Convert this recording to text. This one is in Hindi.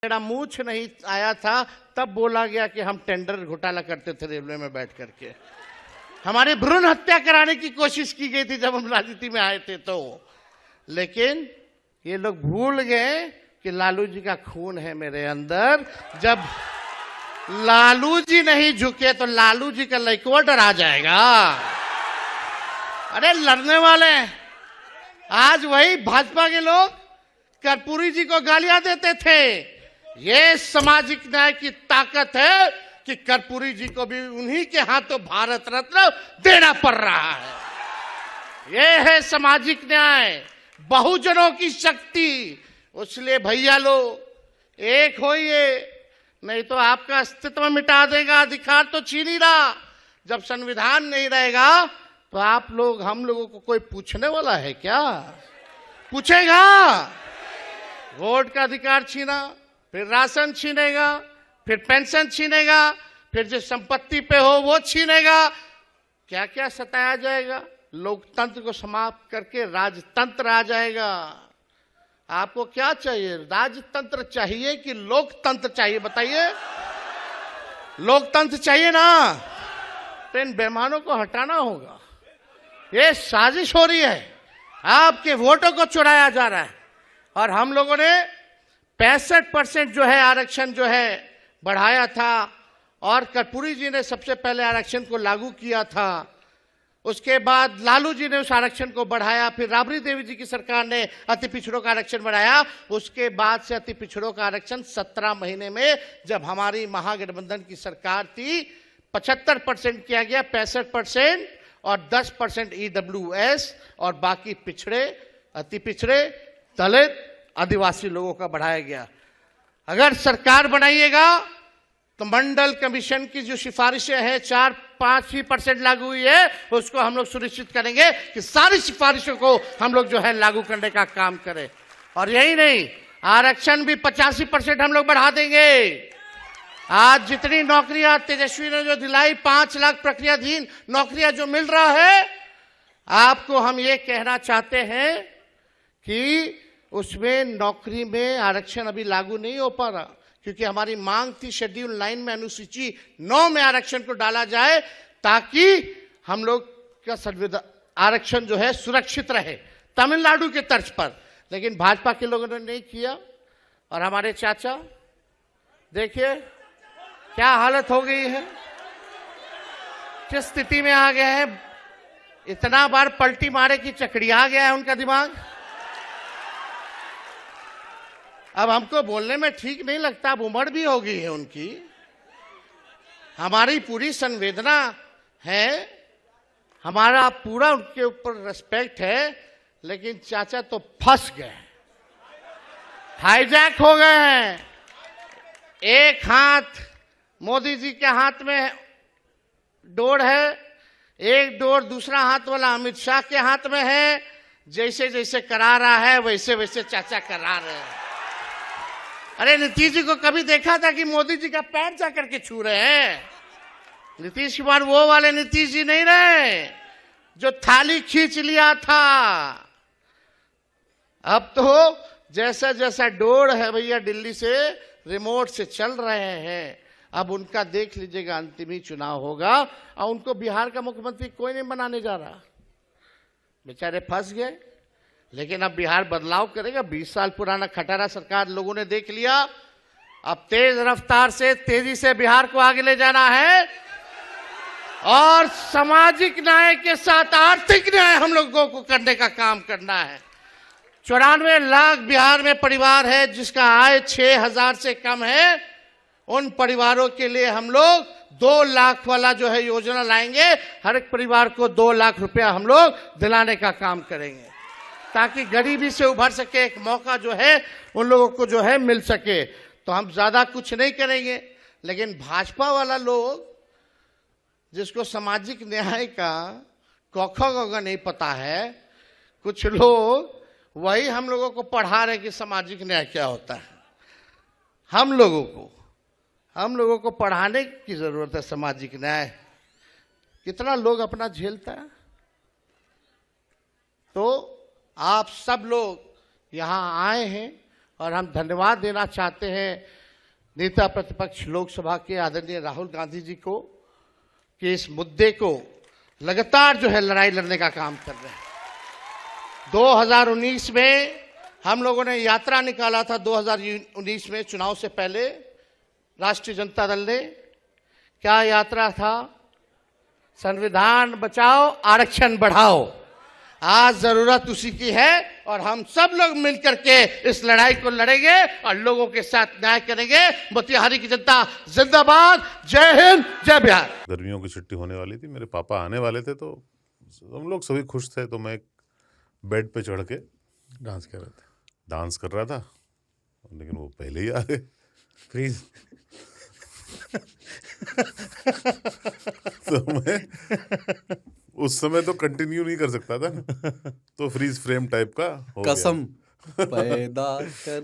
मेरा मूछ नहीं आया था तब बोला गया कि हम टेंडर घोटाला करते थे रेलवे में बैठ करके। हमारी भ्रूण हत्या कराने की कोशिश की गई थी जब हम राजनीति में आए थे तो। लेकिन ये लोग भूल गए कि लालू जी का खून है मेरे अंदर। जब लालू जी नहीं झुके तो लालू जी का लड़कवा डरा जाएगा। अरे लड़ने वाले आज वही भाजपा के लोग कर्पूरी जी को गालियां देते थे। ये सामाजिक न्याय की ताकत है कि कर्पूरी जी को भी उन्हीं के हाथों भारत रत्न देना पड़ रहा है। ये है सामाजिक न्याय, बहुजनों की शक्ति। इसलिए भैया लोग एक होइए, नहीं तो आपका अस्तित्व मिटा देगा। अधिकार तो छीन ही रहा। जब संविधान नहीं रहेगा तो आप लोग हम लोगों को कोई पूछने वाला है क्या? पूछेगा? वोट का अधिकार छीना, फिर राशन छीनेगा, फिर पेंशन छीनेगा, फिर जो संपत्ति पे हो वो छीनेगा। क्या क्या सताया जाएगा। लोकतंत्र को समाप्त करके राजतंत्र आ जाएगा। आपको क्या चाहिए? राजतंत्र चाहिए कि लोकतंत्र चाहिए? बताइए। लोकतंत्र चाहिए ना, तो इन बेईमानों को हटाना होगा। ये साजिश हो रही है, आपके वोटों को चुराया जा रहा है। और हम लोगों ने 65% जो है आरक्षण जो है बढ़ाया था, और कर्पूरी जी ने सबसे पहले आरक्षण को लागू किया था। उसके बाद लालू जी ने उस आरक्षण को बढ़ाया, फिर राबड़ी देवी जी की सरकार ने अति पिछड़ों का आरक्षण बढ़ाया। उसके बाद से अति पिछड़ों का आरक्षण 17 महीने में, जब हमारी महागठबंधन की सरकार थी, 75% किया गया। 65% और 10% EWS और बाकी पिछड़े, अति पिछड़े, दलित, आदिवासी लोगों का बढ़ाया गया। अगर सरकार बनाइएगा तो मंडल कमीशन की जो सिफारिशें हैं 4-5% लागू हुई है, उसको हम लोग सुनिश्चित करेंगे कि सारी सिफारिशों को हम लोग जो है लागू करने का काम करें। और यही नहीं, आरक्षण भी 85% हम लोग बढ़ा देंगे। आज जितनी नौकरियां तेजस्वी ने जो दिलाई, 5 लाख प्रक्रियाधीन नौकरियां जो मिल रहा है, आपको हम ये कहना चाहते हैं कि उसमें नौकरी में आरक्षण अभी लागू नहीं हो पा रहा, क्योंकि हमारी मांग थी शेड्यूल 9 में, अनुसूची 9 में आरक्षण को डाला जाए, ताकि हम लोग का संविधान आरक्षण जो है सुरक्षित रहे, तमिलनाडु के तर्ज पर। लेकिन भाजपा के लोगों ने नहीं किया। और हमारे चाचा देखिए क्या हालत हो गई है, किस स्थिति में आ गए हैं। इतना बार पलटी मारे कि चकड़िया गया है उनका दिमाग। अब हमको बोलने में ठीक नहीं लगता, अब उम्र भी हो गई है उनकी। हमारी पूरी संवेदना है, हमारा पूरा उनके ऊपर रिस्पेक्ट है, लेकिन चाचा तो फंस गए, हाईजैक हो गए हैं। एक हाथ मोदी जी के हाथ में डोर है, एक डोर दूसरा हाथ वाला अमित शाह के हाथ में है। जैसे जैसे करा रहा है वैसे वैसे चाचा करा रहे हैं। अरे नीतीश जी को कभी देखा था कि मोदी जी का पैर जा करके छू रहे हैं? नीतीश कुमार वो वाले नीतीश जी नहीं रहे जो थाली खींच लिया था। अब तो जैसा जैसा डोर है भैया, दिल्ली से रिमोट से चल रहे हैं। अब उनका देख लीजिएगा, अंतिम ही चुनाव होगा और उनको बिहार का मुख्यमंत्री कोई नहीं बनाने जा रहा। बेचारे फंस गए। लेकिन अब बिहार बदलाव करेगा। 20 साल पुराना खटारा सरकार लोगों ने देख लिया। अब तेज रफ्तार से, तेजी से बिहार को आगे ले जाना है, और सामाजिक न्याय के साथ आर्थिक न्याय हम लोगों को करने का काम करना है। 94 लाख बिहार में परिवार है जिसका आय 6,000 से कम है। उन परिवारों के लिए हम लोग 2 लाख वाला जो है योजना लाएंगे। हर एक परिवार को 2 लाख रुपया हम लोग दिलाने का काम करेंगे, ताकि गरीबी से उभर सके, एक मौका जो है उन लोगों को जो है मिल सके। तो हम ज्यादा कुछ नहीं करेंगे। लेकिन भाजपा वाला लोग, जिसको सामाजिक न्याय का क नहीं पता है, कुछ लोग वही हम लोगों को पढ़ा रहे कि सामाजिक न्याय क्या होता है। हम लोगों को पढ़ाने की जरूरत है सामाजिक न्याय। कितना लोग अपना झेलता है। तो आप सब लोग यहाँ आए हैं और हम धन्यवाद देना चाहते हैं नेता प्रतिपक्ष लोकसभा के आदरणीय राहुल गांधी जी को कि इस मुद्दे को लगातार जो है लड़ाई लड़ने का काम कर रहे हैं। 2019 में हम लोगों ने यात्रा निकाला था, 2019 में चुनाव से पहले राष्ट्रीय जनता दल ने। क्या यात्रा था? संविधान बचाओ, आरक्षण बढ़ाओ। आज जरूरत उसी की है और हम सब लोग मिलकर के इस लड़ाई को लड़ेंगे और लोगों के साथ न्याय करेंगे। मोतिहारी की जनता जिंदाबाद। जय हिंद, जय बिहार। गर्मियों की छुट्टी होने वाली थी, मेरे पापा आने वाले थे, तो हम लोग सभी खुश थे। तो मैं बेड पे चढ़ के डांस कर रहा था, लेकिन वो पहले ही आ गए। प्लीज तो मैं उस समय तो कंटिन्यू नहीं कर सकता था ना, तो फ्रीज फ्रेम टाइप का हो गया। कसम पैदा कर